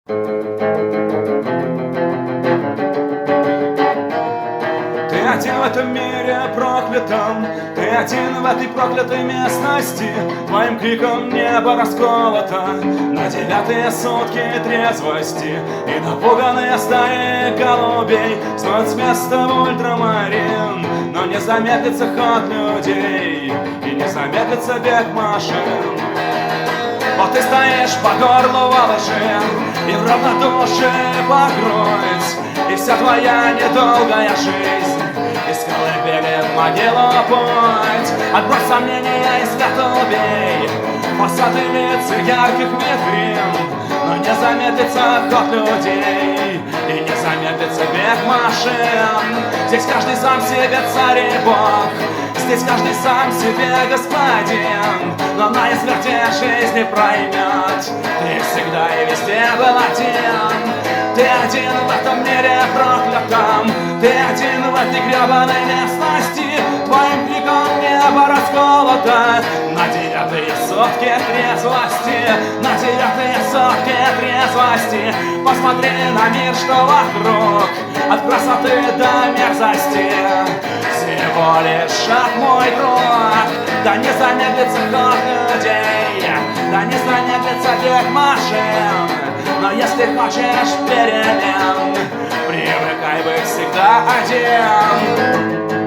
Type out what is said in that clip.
Ты один в этом мире проклятом, ты один в этой проклятой местности. Твоим криком небо расколото на 9-е сутки трезвости. И напуганные стаи голубей снуют с места в ультрамарин. Но не замедлится ход людей и не замедлится бег машин. Вот ты стоишь по горлу во лжи и в равнодушии по грудь. И вся твоя недолгая жизнь из колыбели в могилу путь. Отбрось сомнения и свято убей фасады лиц и ярких витрин. Но не замедлится ход людей и не замедлится бег машин. Здесь каждый сам себе царь и бог, здесь каждый сам себе господин. Но на изверте жизни проймет, ты всегда и везде был один. Ты один в этом мире проклятом, ты один в этой гребаной местности. Твоим криком небо расколото на 9-е сутки трезвости, на 9-е сутки трезвости. Посмотри на мир, что вокруг, от красоты до мерзости. Всего лишь шаг, мой друг, да не замедлится ход людей, да не замедлится бег машин. Но если хочешь перемен, привыкай быть всегда один.